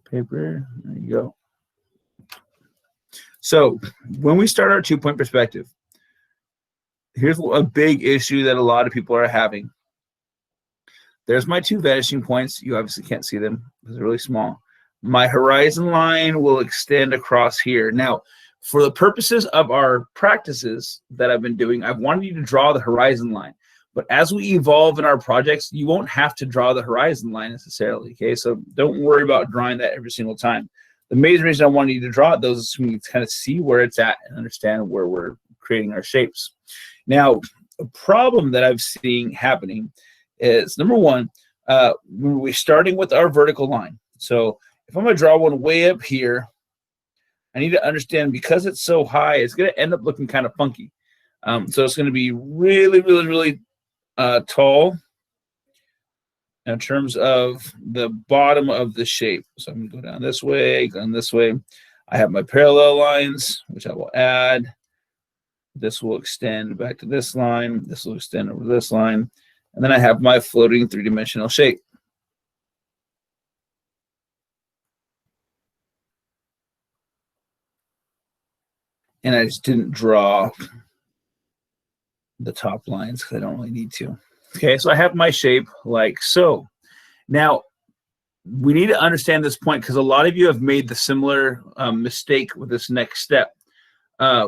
paper. There you go. So when we start our 2-point perspective, here's a big issue that a lot of people are having. There's my 2 vanishing points. You obviously can't see them because they're really small. My horizon line will extend across here. Now, for the purposes of our practices that I've been doing, I've wanted you to draw the horizon line. But as we evolve in our projects, you won't have to draw the horizon line necessarily, okay? So don't worry about drawing that every single time. The main reason I wanted you to draw it, those is so we can kind of see where it's at and understand where we're creating our shapes. Now, a problem that I'm seeing happening is, number one, we're starting with our vertical line. So if I'm going to draw one way up here, I need to understand, because it's so high, it's going to end up looking kind of funky. So it's going to be really, really, really tall in terms of the bottom of the shape. So I'm going to go down this way, going this way. I have my parallel lines, which I will add. This will extend back to this line. This will extend over this line. And then I have my floating 3-dimensional shape. And I just didn't draw the top lines because I don't really need to. Okay, so I have my shape like so. Now, we need to understand this point because a lot of you have made the similar mistake with this next step. A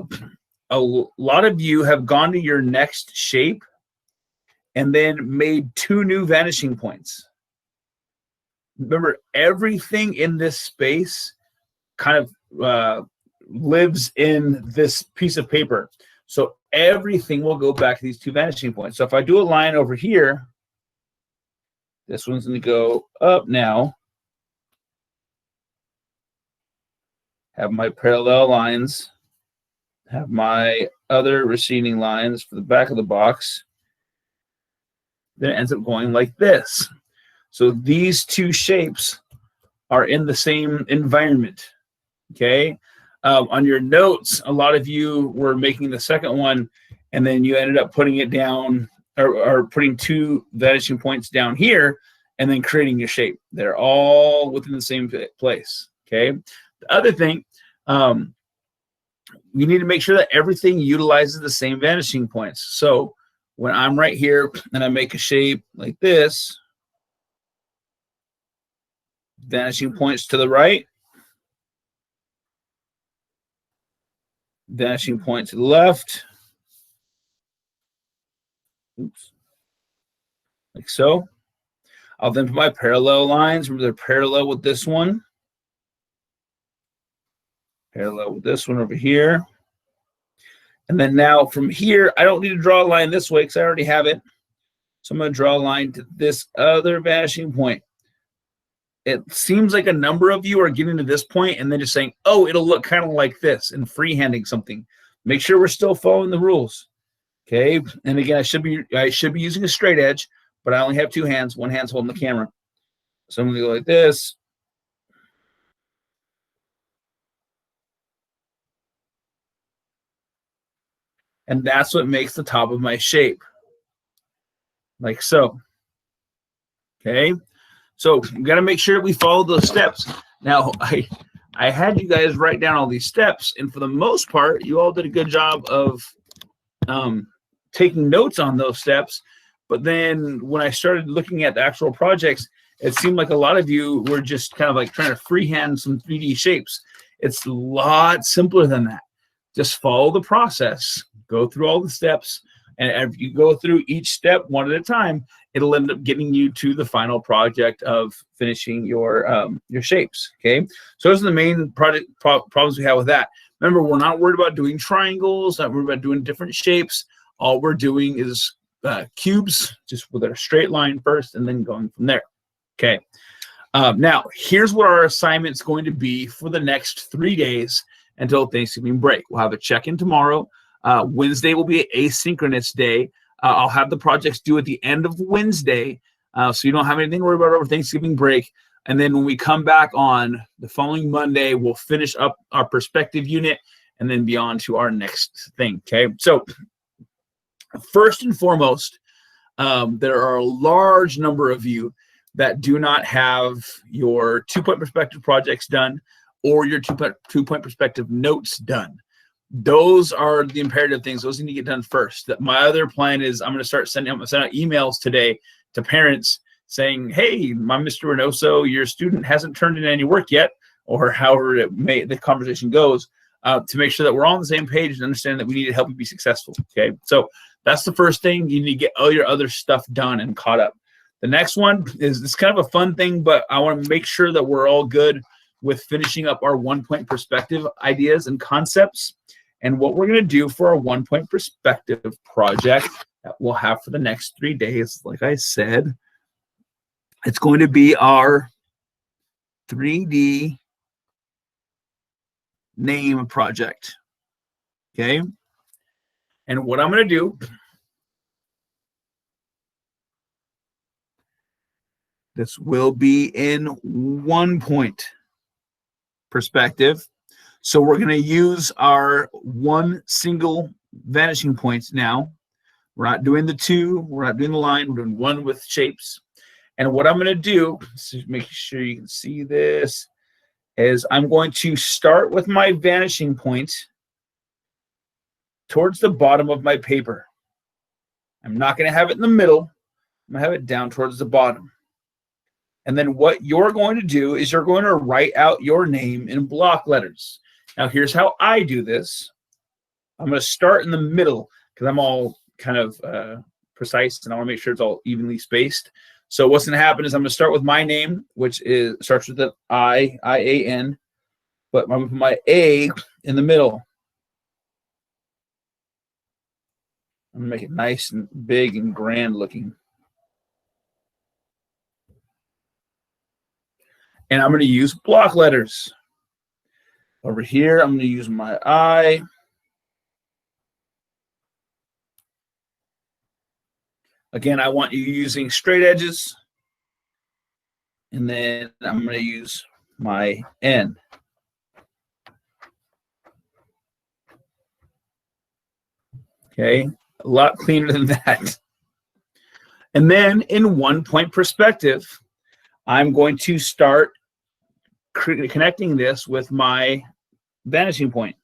lot of you have gone to your next shape and then made 2 new vanishing points. Remember, everything in this space kind of lives in this piece of paper. So everything will go back to these 2 vanishing points. So if I do a line over here, this one's going to go up now. Have my parallel lines. Have my other receding lines for the back of the box. Then it ends up going like this. So these 2 shapes are in the same environment. Okay. On your notes, a lot of you were making the second one, and then you ended up putting it down, or putting 2 vanishing points down here, and then creating your shape. They're all within the same place. Okay. The other thing, you need to make sure that everything utilizes the same vanishing points. So when I'm right here and I make a shape like this, vanishing points to the right, vanishing point to the left. Oops. Like so. I'll then put my parallel lines. Remember, they're parallel with this one. Parallel with this one over here. And then now from here, I don't need to draw a line this way because I already have it. So I'm going to draw a line to this other vanishing point. It seems like a number of you are getting to this point and then just saying, oh, it'll look kind of like this, and freehanding something. Make sure we're still following the rules. Okay. And again, I should be using a straight edge, but I only have 2 hands. One hand's holding the camera. So I'm going to go like this. And that's what makes the top of my shape. Like so. Okay. So we got to make sure we follow those steps. Now, I had you guys write down all these steps, and for the most part, you all did a good job of taking notes on those steps. But then when I started looking at the actual projects, it seemed like a lot of you were just kind of like trying to freehand some 3D shapes. It's a lot simpler than that. Just follow the process, go through all the steps, and if you go through each step one at a time, it'll end up getting you to the final project of finishing your shapes. Okay, so those are the main problems we have with that. Remember, we're not worried about doing triangles, not worried about doing different shapes. All we're doing is cubes, just with a straight line first, and then going from there. Okay. Now, here's what our assignment's going to be for the next 3 days until Thanksgiving break. We'll have a check-in tomorrow. Wednesday will be an asynchronous day. I'll have the projects due at the end of Wednesday, so you don't have anything to worry about over Thanksgiving break. And then when we come back on the following Monday, we'll finish up our perspective unit and then be on to our next thing. Okay, so first and foremost, there are a large number of you that do not have your 2-point perspective projects done or your two-point perspective notes done. Those are the imperative things. Those need to get done first. That my other plan is I'm going to start sending out emails today to parents saying, hey, my Mr. Reynoso, your student hasn't turned in any work yet, or however the conversation goes, to make sure that we're all on the same page and understand that we need to help you be successful. Okay, so that's the first thing. You need to get all your other stuff done and caught up. The next one is it's kind of a fun thing, but I want to make sure that we're all good with finishing up our 1-point perspective ideas and concepts. And what we're going to do for our 1-point perspective project that we'll have for the next 3 days, like I said, it's going to be our 3D name project. Okay. And what I'm going to do, this will be in 1-point perspective. So we're going to use our one single vanishing point now. We're not doing the 2. We're not doing the line. We're doing 1 with shapes. And what I'm going to do, so make sure you can see this, is I'm going to start with my vanishing point towards the bottom of my paper. I'm not going to have it in the middle. I'm going to have it down towards the bottom. And then what you're going to do is you're going to write out your name in block letters. Now, here's how I do this. I'm going to start in the middle because I'm all kind of precise and I want to make sure it's all evenly spaced. So what's going to happen is I'm going to start with my name, which starts with the I-A-N, but I'm going to put my A in the middle. I'm going to make it nice and big and grand looking. And I'm going to use block letters. Over here, I'm going to use my I. Again, I want you using straight edges. And then I'm going to use my N. Okay, a lot cleaner than that. And then in 1-point perspective, I'm going to start connecting this with my vanishing point.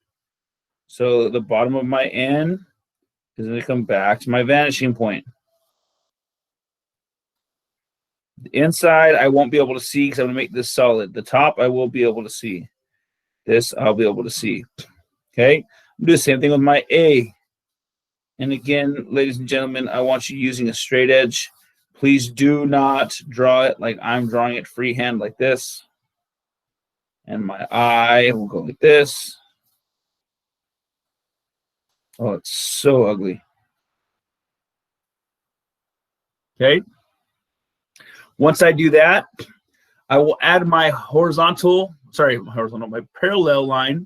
So the bottom of my N is going to come back to my vanishing point. The inside I won't be able to see because I'm going to make this solid. The top I will be able to see. This I'll be able to see. Okay, I'm do the same thing with my A. And again, ladies and gentlemen, I want you using a straight edge. Please do not draw it like I'm drawing it freehand like this. And my I will go like this. Oh, it's so ugly. Okay. Once I do that, I will add my my parallel line.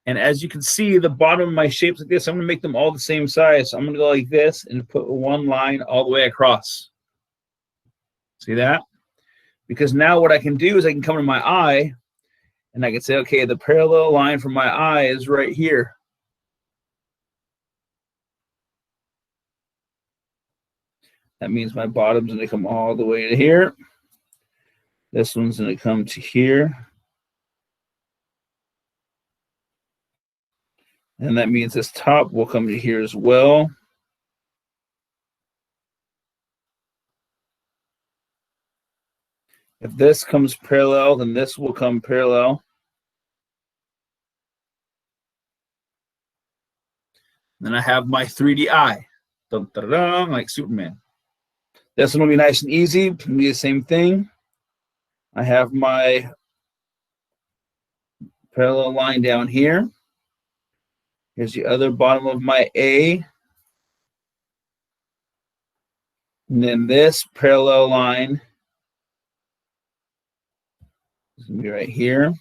And as you can see, the bottom of my shapes like this, I'm going to make them all the same size. So I'm going to go like this and put one line all the way across. See that? Because now what I can do is I can come to my eye and I can say, okay, the parallel line from my eye is right here. That means my bottom's going to come all the way to here. This one's going to come to here. And that means this top will come to here as well. If this comes parallel, then this will come parallel. Then I have my 3D eye, dun, dun, dun, like Superman. This one will be nice and easy. It'll be the same thing. I have my parallel line down here. Here's the other bottom of my A. And then this parallel line is going to be right here.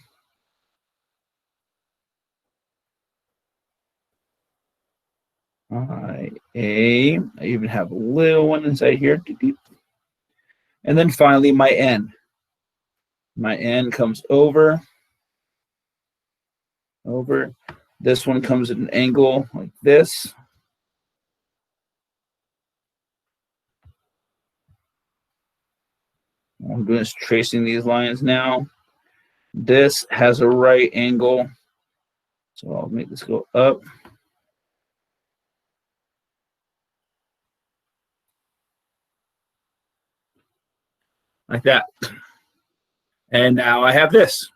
I even have a little one inside here. And then finally my N. My N comes over. This one comes at an angle like this. I'm doing is tracing these lines now. This has a right angle, so I'll make this go up. Like that. And now I have this.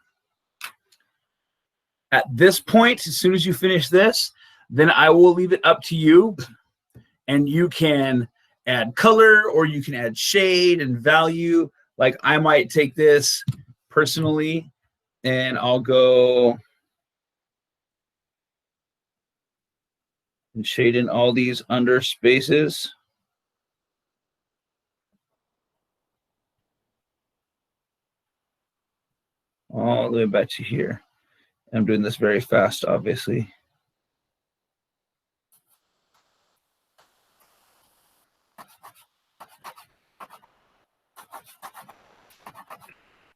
At this point, as soon as you finish this, then I will leave it up to you, and you can add color or you can add shade and value. Like I might take this personally and I'll go and shade in all these under spaces. All the way back to here. I'm doing this very fast, obviously.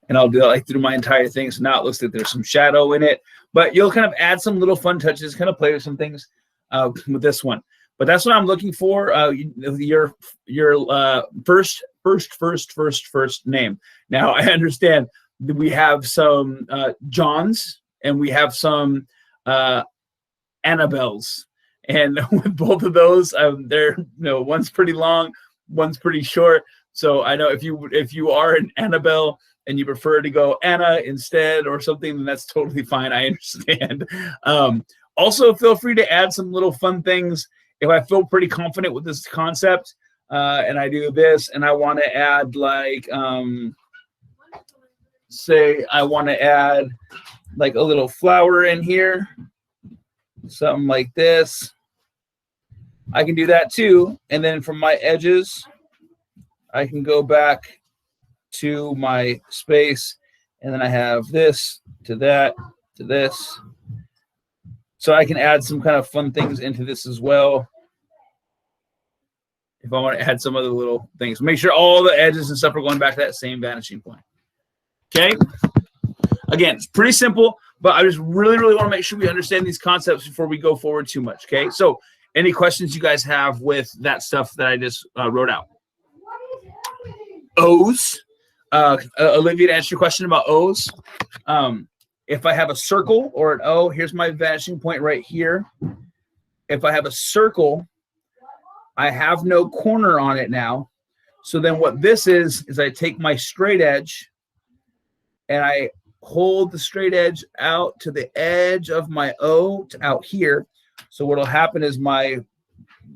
And I'll do it like through my entire thing. So now it looks like there's some shadow in it, but you'll kind of add some little fun touches, kind of play with some things with this one. But that's what I'm looking for. Your first name. Now I understand that we have some Johns and we have some Annabelles, and with both of those, they're one's pretty long, one's pretty short. So I know if you are an Annabelle and you prefer to go Anna instead or something, then that's totally fine. I understand. Also, feel free to add some little fun things. If I feel pretty confident with this concept and I do this and I want to add like, say I want to add like a little flower in here, something like this, I can do that too. And then from my edges, I can go back to my space, and then I have this to that to this. So I can add some kind of fun things into this as well. If I want to add some other little things, make sure all the edges and stuff are going back to that same vanishing point. Okay. Again, it's pretty simple, but I just really want to make sure we understand these concepts before we go forward too much. Okay. So any questions you guys have with that stuff that I just wrote out? O's. Olivia, to answer your question about O's, if I have a circle or an O, here's my vanishing point right here. If I have a circle, I have no corner on it now. So then what this is I take my straight edge and I hold the straight edge out to the edge of my O to out here. So what will happen is my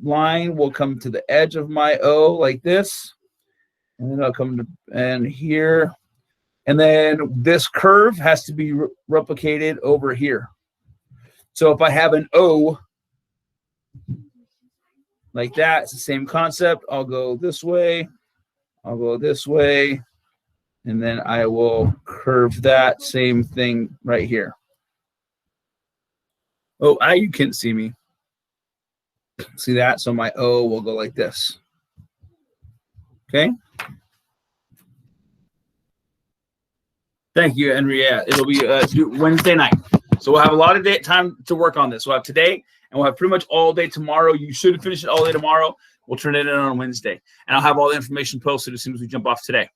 line will come to the edge of my O like this. And then I'll come to and here. And then this curve has to be replicated over here. So if I have an O like that, it's the same concept. I'll go this way. I'll go this way. And then I will curve that same thing right here. Oh, you can't see me. See that? So my O will go like this. Okay. Thank you, Henriette. It'll be Wednesday night. So we'll have a lot of time to work on this. We'll have today, and we'll have pretty much all day tomorrow. You should finish it all day tomorrow. We'll turn it in on Wednesday. And I'll have all the information posted as soon as we jump off today.